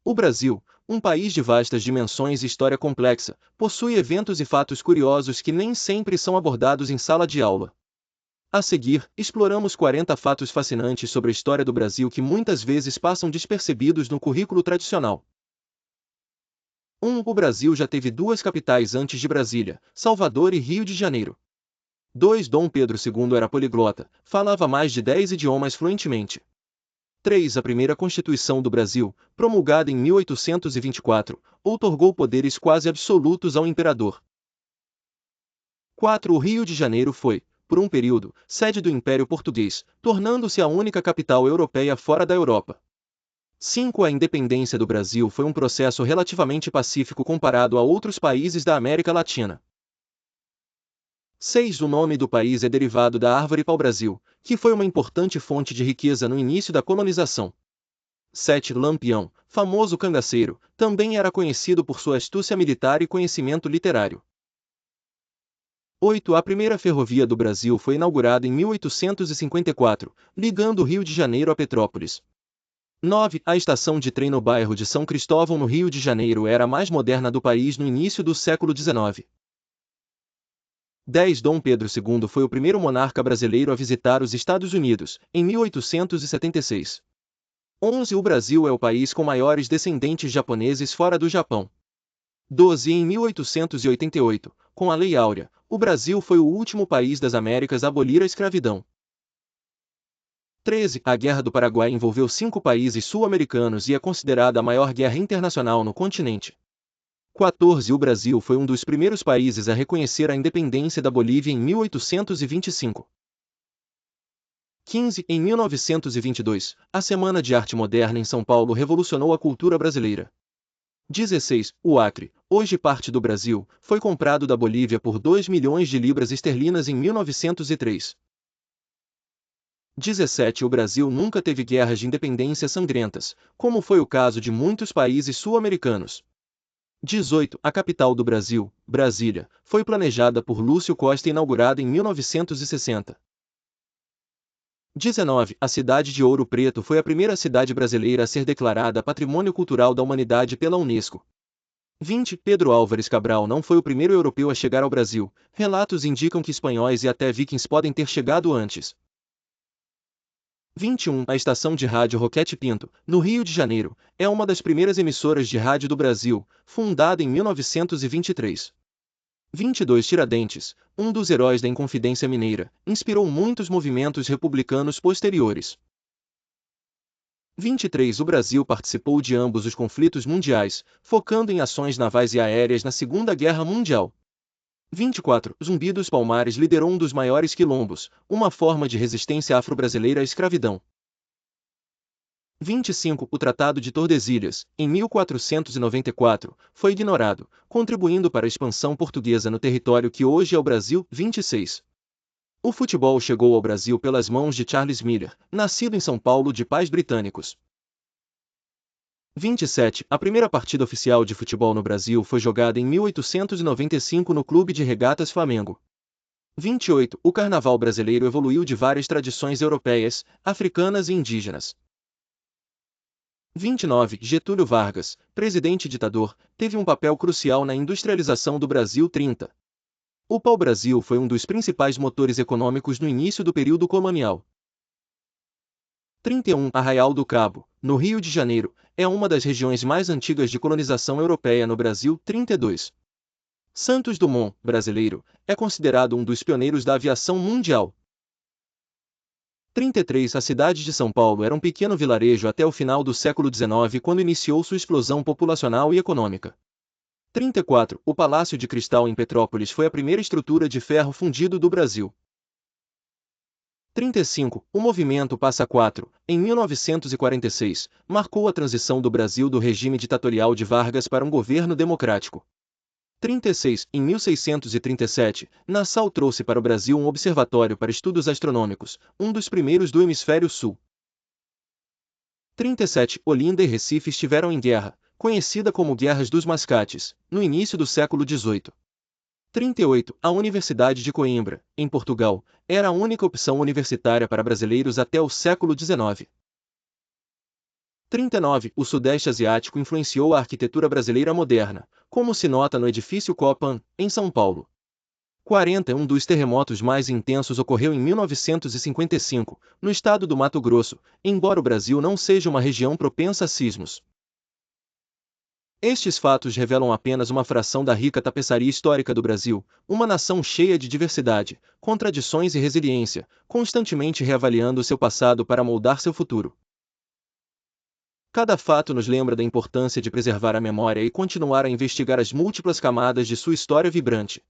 O Brasil, um país de vastas dimensões e história complexa, possui eventos e fatos curiosos que nem sempre são abordados em sala de aula. A seguir, exploramos 40 fatos fascinantes sobre a história do Brasil que muitas vezes passam despercebidos no currículo tradicional. 1. O Brasil já teve duas capitais antes de Brasília, Salvador e Rio de Janeiro. 2. Dom Pedro II era poliglota, falava mais de 10 idiomas fluentemente. 3. A primeira Constituição do Brasil, promulgada em 1824, outorgou poderes quase absolutos ao imperador. 4. O Rio de Janeiro foi, por um período, sede do Império Português, tornando-se a única capital europeia fora da Europa. 5. A independência do Brasil foi um processo relativamente pacífico comparado a outros países da América Latina. 6. O nome do país é derivado da árvore pau-brasil, que foi uma importante fonte de riqueza no início da colonização. 7. Lampião, famoso cangaceiro, também era conhecido por sua astúcia militar e conhecimento literário. 8. A primeira ferrovia do Brasil foi inaugurada em 1854, ligando o Rio de Janeiro a Petrópolis. 9. A estação de trem no bairro de São Cristóvão, no Rio de Janeiro, era a mais moderna do país no início do século XIX. 10. Dom Pedro II foi o primeiro monarca brasileiro a visitar os Estados Unidos, em 1876. 11. O Brasil é o país com maiores descendentes japoneses fora do Japão. 12. Em 1888, com a Lei Áurea, o Brasil foi o último país das Américas a abolir a escravidão. 13. A Guerra do Paraguai envolveu 5 países sul-americanos e é considerada a maior guerra internacional no continente. 14. O Brasil foi um dos primeiros países a reconhecer a independência da Bolívia em 1825. 15. Em 1922, a Semana de Arte Moderna em São Paulo revolucionou a cultura brasileira. 16. O Acre, hoje parte do Brasil, foi comprado da Bolívia por 2 milhões de libras esterlinas em 1903. 17. O Brasil nunca teve guerras de independência sangrentas, como foi o caso de muitos países sul-americanos. 18. A capital do Brasil, Brasília, foi planejada por Lúcio Costa e inaugurada em 1960. 19. A cidade de Ouro Preto foi a primeira cidade brasileira a ser declarada Patrimônio Cultural da Humanidade pela Unesco. 20. Pedro Álvares Cabral não foi o primeiro europeu a chegar ao Brasil, relatos indicam que espanhóis e até vikings podem ter chegado antes. 21. A estação de rádio Roquete Pinto, no Rio de Janeiro, é uma das primeiras emissoras de rádio do Brasil, fundada em 1923. 22. Tiradentes, um dos heróis da Inconfidência Mineira, inspirou muitos movimentos republicanos posteriores. 23. O Brasil participou de ambos os conflitos mundiais, focando em ações navais e aéreas na Segunda Guerra Mundial. 24. Zumbi dos Palmares liderou um dos maiores quilombos, uma forma de resistência afro-brasileira à escravidão. 25. O Tratado de Tordesilhas, em 1494, foi ignorado, contribuindo para a expansão portuguesa no território que hoje é o Brasil. 26. O futebol chegou ao Brasil pelas mãos de Charles Miller, nascido em São Paulo de pais britânicos. 27. A primeira partida oficial de futebol no Brasil foi jogada em 1895 no Clube de Regatas Flamengo. 28. O carnaval brasileiro evoluiu de várias tradições europeias, africanas e indígenas. 29. Getúlio Vargas, presidente ditador, teve um papel crucial na industrialização do Brasil. 30. O pau-brasil foi um dos principais motores econômicos no início do período colonial. 31. Arraial do Cabo, no Rio de Janeiro, é uma das regiões mais antigas de colonização europeia no Brasil. 32. Santos Dumont, brasileiro, é considerado um dos pioneiros da aviação mundial. 33. A cidade de São Paulo era um pequeno vilarejo até o final do século XIX, quando iniciou sua explosão populacional e econômica. 34. O Palácio de Cristal em Petrópolis foi a primeira estrutura de ferro fundido do Brasil. 35. O movimento Passa Quatro, em 1946, marcou a transição do Brasil do regime ditatorial de Vargas para um governo democrático. 36. Em 1637, Nassau trouxe para o Brasil um observatório para estudos astronômicos, um dos primeiros do hemisfério sul. 37. Olinda e Recife estiveram em guerra, conhecida como Guerras dos Mascates, no início do século XVIII. 38. A Universidade de Coimbra, em Portugal, era a única opção universitária para brasileiros até o século XIX. 39. O Sudeste Asiático influenciou a arquitetura brasileira moderna, como se nota no edifício Copan, em São Paulo. 40. Um dos terremotos mais intensos ocorreu em 1955, no estado do Mato Grosso, embora o Brasil não seja uma região propensa a sismos. Estes fatos revelam apenas uma fração da rica tapeçaria histórica do Brasil, uma nação cheia de diversidade, contradições e resiliência, constantemente reavaliando seu passado para moldar seu futuro. Cada fato nos lembra da importância de preservar a memória e continuar a investigar as múltiplas camadas de sua história vibrante.